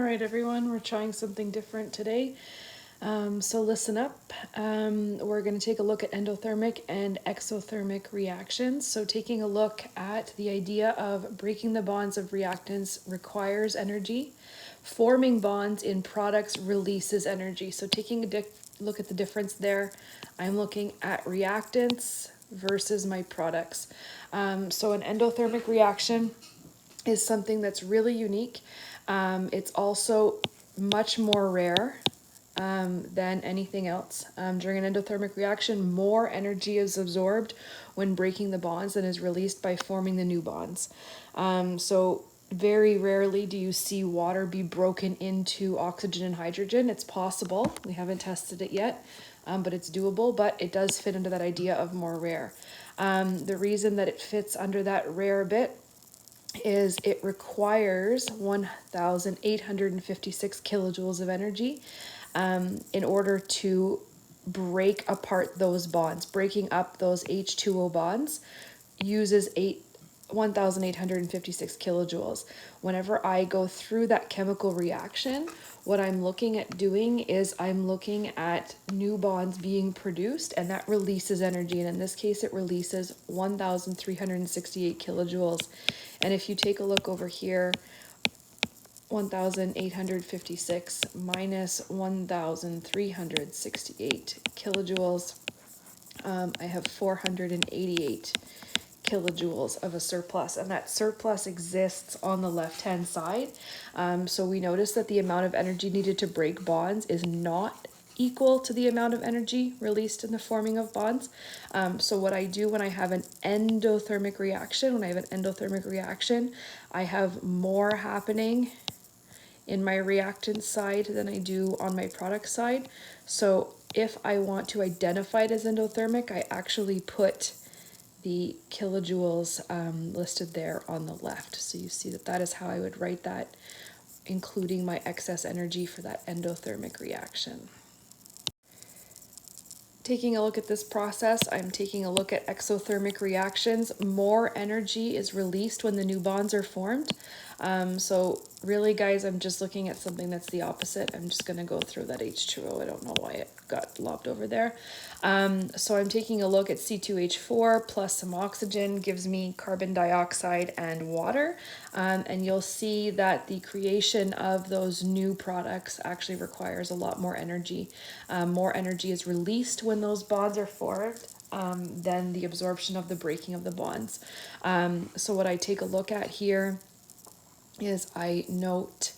right, everyone, we're trying something different today. So listen up. We're going to take a look at endothermic and exothermic reactions. So taking a look at the idea of breaking the bonds of reactants requires energy. Forming bonds in products releases energy. So taking a look at the difference there, I'm looking at reactants versus my products. So an endothermic reaction is something that's really unique. It's also much more rare than anything else. During an endothermic reaction, more energy is absorbed when breaking the bonds than is released by forming the new bonds. So very rarely do you see water be broken into oxygen and hydrogen. It's possible. We haven't tested it yet, but it's doable, but it does fit under that idea of more rare. The reason that it fits under that rare bit is it requires 1,856 kilojoules of energy in order to break apart those bonds. Breaking up those H2O bonds uses 1,856 kilojoules. Whenever I go through that chemical reaction, what I'm looking at doing is I'm looking at new bonds being produced, and that releases energy. And in this case, it releases 1,368 kilojoules. And if you take a look over here, 1,856 minus 1,368 kilojoules, I have 488 kilojoules of a surplus, and that surplus exists on the left hand side. So we notice that the amount of energy needed to break bonds is not equal to the amount of energy released in the forming of bonds. So what I do when I have an endothermic reaction, I have more happening in my reactant side than I do on my product side. So if I want to identify it as endothermic, I actually put the kilojoules listed there on the left. So you see that that is how I would write that, including my excess energy for that endothermic reaction. Taking a look at this process, I'm taking a look at exothermic reactions. More energy is released when the new bonds are formed. So really, guys, I'm just looking at something that's the opposite. I'm just going to go through that H2O. I don't know why it got lobbed over there. So I'm taking a look at C2H4 plus some oxygen gives me carbon dioxide and water. And you'll see that the creation of those new products actually requires a lot more energy. More energy is released when those bonds are formed than the absorption of the breaking of the bonds. So what I take a look at here is I note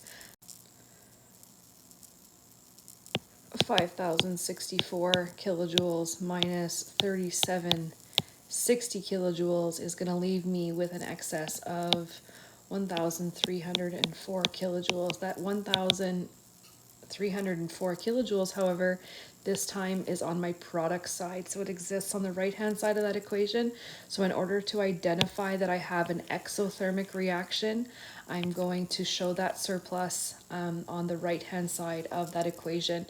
5,064 kilojoules minus 3,760 kilojoules is going to leave me with an excess of 1,304 kilojoules. That 1,304 kilojoules, however, this time is on my product side, so it exists on the right hand side of that equation. So in order to identify that I have an exothermic reaction, I'm going to show that surplus on the right hand side of that equation.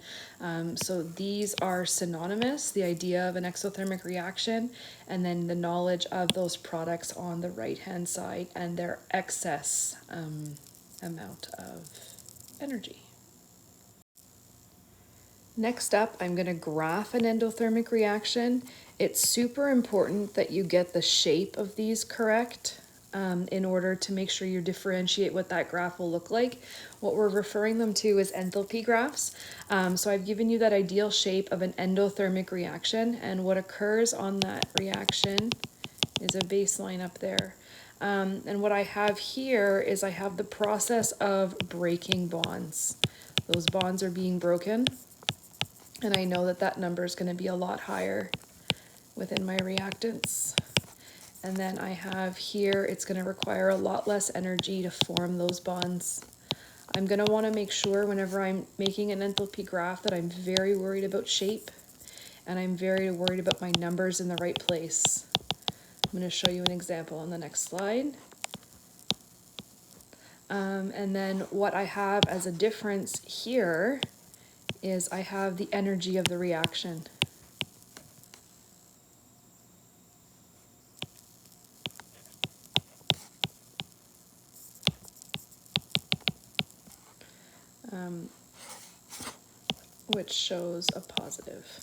So these are synonymous, the idea of an exothermic reaction, and then the knowledge of those products on the right hand side and their excess amount of energy. Next up, I'm going to graph an endothermic reaction. It's super important that you get the shape of these correct in order to make sure you differentiate what that graph will look like. What we're referring them to is enthalpy graphs. So I've given you that ideal shape of an endothermic reaction, and what occurs on that reaction is a baseline up there. And what I have here is I have the process of breaking bonds. Those bonds are being broken. And I know that that number is going to be a lot higher within my reactants. And then I have here, it's going to require a lot less energy to form those bonds. I'm going to want to make sure whenever I'm making an enthalpy graph that I'm very worried about shape, and I'm very worried about my numbers in the right place. I'm going to show you an example on the next slide. And then what I have as a difference here is I have the energy of the reaction. which shows a positive.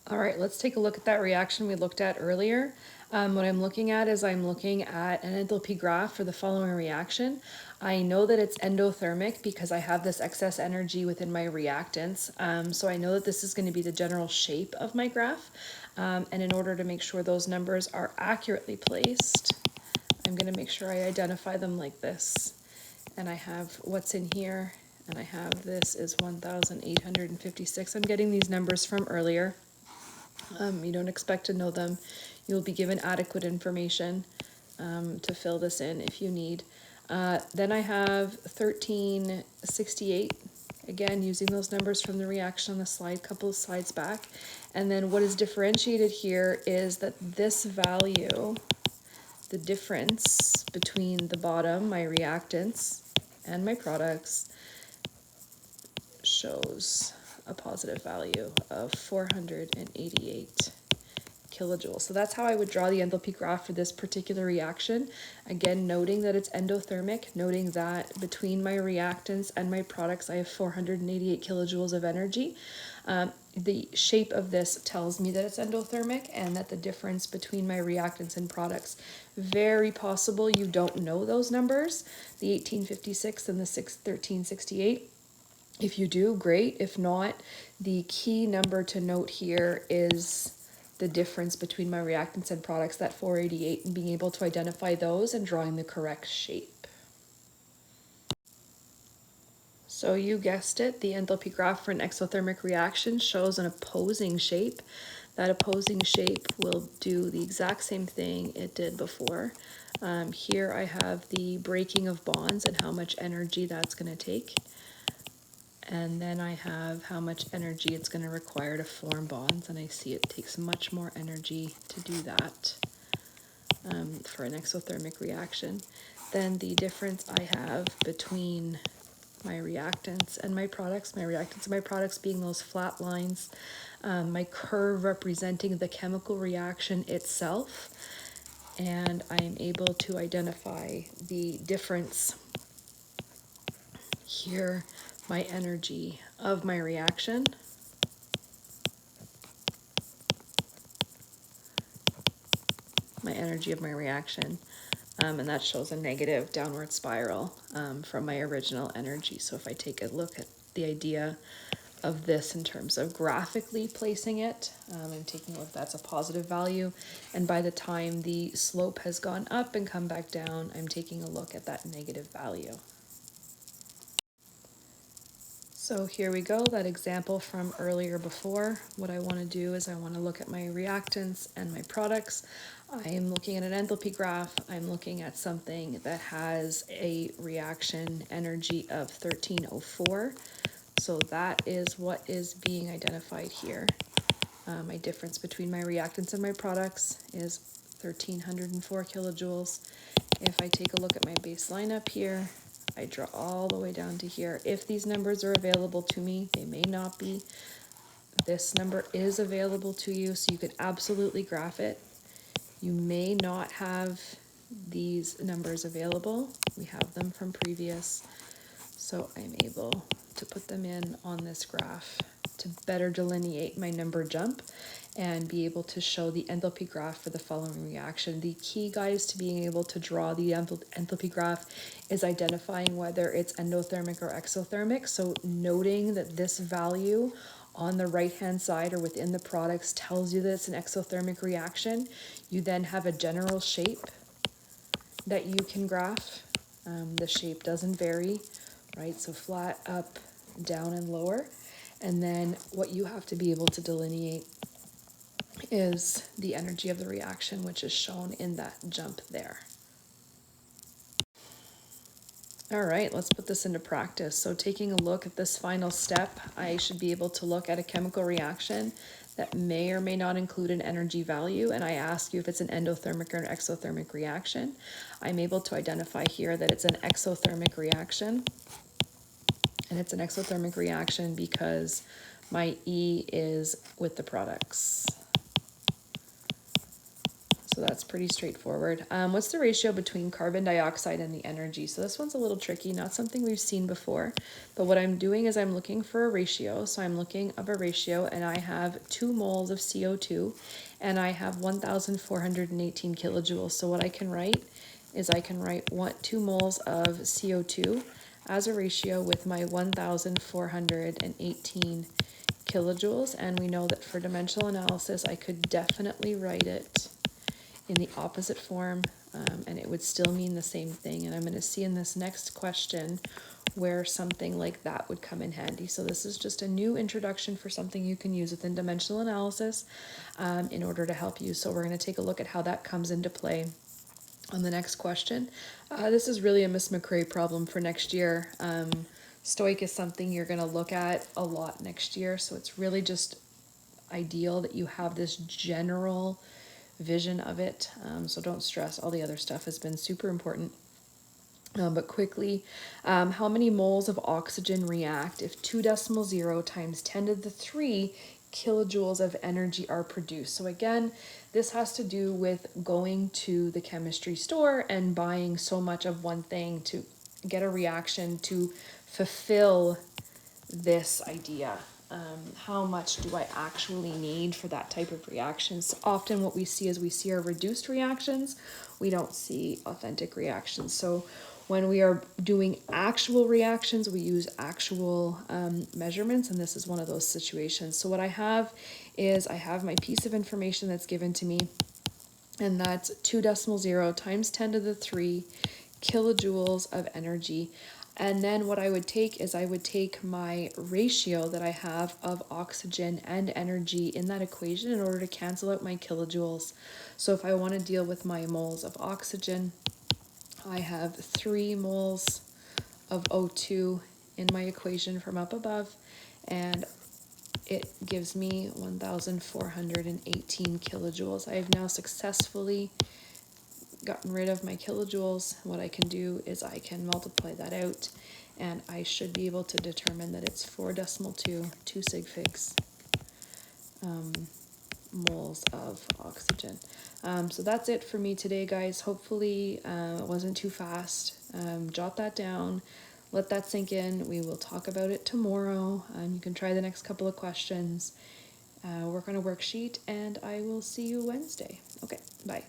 All right, let's take a look at that reaction we looked at earlier. What I'm looking at is I'm looking at an enthalpy graph for the following reaction. I know that it's endothermic because I have this excess energy within my reactants. So I know that this is going to be the general shape of my graph. And in order to make sure those numbers are accurately placed, I'm going to make sure I identify them like this. And I have what's in here, and I have this is 1,856. I'm getting these numbers from earlier. You don't expect to know them. You'll be given adequate information to fill this in if you need. Then I have 1368, again using those numbers from the reaction on the slide, couple of slides back. And then what is differentiated here is that this value, the difference between the bottom, my reactants, and my products, shows a positive value of 488 kilojoules. So that's how I would draw the enthalpy graph for this particular reaction. Again, noting that it's endothermic, noting that between my reactants and my products, I have 488 kilojoules of energy. The shape of this tells me that it's endothermic and that the difference between my reactants and products, very possible you don't know those numbers, the 1856 and the 1368. If you do, great. If not, the key number to note here is the difference between my reactants and products, that 488, and being able to identify those and drawing the correct shape. So you guessed it, the enthalpy graph for an exothermic reaction shows an opposing shape. That opposing shape will do the exact same thing it did before. Here I have the breaking of bonds and how much energy that's going to take. And then I have how much energy it's going to require to form bonds, and I see it takes much more energy to do that for an exothermic reaction. Then the difference I have between my reactants and my products being those flat lines, my curve representing the chemical reaction itself, and I am able to identify the difference here, my energy of my reaction, and that shows a negative downward spiral from my original energy. So if I take a look at the idea of this in terms of graphically placing it, I'm taking a look, that's a positive value, and by the time the slope has gone up and come back down, I'm taking a look at that negative value. So here we go, that example from earlier before. What I want to do is I want to look at my reactants and my products. I am looking at an enthalpy graph. I'm looking at something that has a reaction energy of 1304. So that is what is being identified here. My difference between my reactants and my products is 1304 kilojoules. If I take a look at my baseline up here, I draw all the way down to here. If these numbers are available to me, they may not be. This number is available to you, so you could absolutely graph it. You may not have these numbers available. We have them from previous, so I'm able to put them in on this graph to better delineate my number jump and be able to show the enthalpy graph for the following reaction. The key, guys, to being able to draw the enthalpy graph is identifying whether it's endothermic or exothermic. So noting that this value on the right-hand side or within the products tells you that it's an exothermic reaction. You then have a general shape that you can graph. The shape doesn't vary, right? So flat, up, down, and lower. And then what you have to be able to delineate is the energy of the reaction, which is shown in that jump there. All right, let's put this into practice. So taking a look at this final step, I should be able to look at a chemical reaction that may or may not include an energy value, and I ask you if it's an endothermic or an exothermic reaction. I'm able to identify here that it's an exothermic reaction, and it's an exothermic reaction because my E is with the products. So So that's pretty straightforward. What's the ratio between carbon dioxide and the energy? So this one's a little tricky, not something we've seen before. But what I'm doing is I'm looking for a ratio. So I'm looking up a ratio, and I have 2 moles of CO2 and I have 1,418 kilojoules. So what I can write is I can write 2 moles of CO2 as a ratio with my 1,418 kilojoules, and we know that for dimensional analysis I could definitely write it in the opposite form, and it would still mean the same thing. And I'm going to see in this next question where something like that would come in handy. So this is just a new introduction for something you can use within dimensional analysis in order to help you. So we're going to take a look at how that comes into play on the next question. This is really a Miss McCrae problem for next year. Stoich is something you're going to look at a lot next year, so it's really just ideal that you have this general vision of it. So don't stress, all the other stuff has been super important. But quickly, how many moles of oxygen react if 2.0 times 10 to the 3 kilojoules of energy are produced? So again, this has to do with going to the chemistry store and buying so much of one thing to get a reaction to fulfill this idea. How much do I actually need for that type of reactions? Often what we see is we see our reduced reactions, we don't see authentic reactions. So when we are doing actual reactions, we use actual measurements, and this is one of those situations. So what I have is I have my piece of information that's given to me, and that's 2.0 times 10 to the 3 kilojoules of energy. And then what I would take is I would take my ratio that I have of oxygen and energy in that equation in order to cancel out my kilojoules. So if I want to deal with my moles of oxygen, I have 3 moles of O2 in my equation from up above, and it gives me 1,418 kilojoules. I have now successfully gotten rid of my kilojoules. What I can do is I can multiply that out, and I should be able to determine that it's 4.2 sig figs moles of oxygen. So that's it for me today, guys. Hopefully it wasn't too fast. Jot that down, let that sink in. We will talk about it tomorrow. You can try the next couple of questions, work on a worksheet, and I will see you Wednesday. Okay, bye.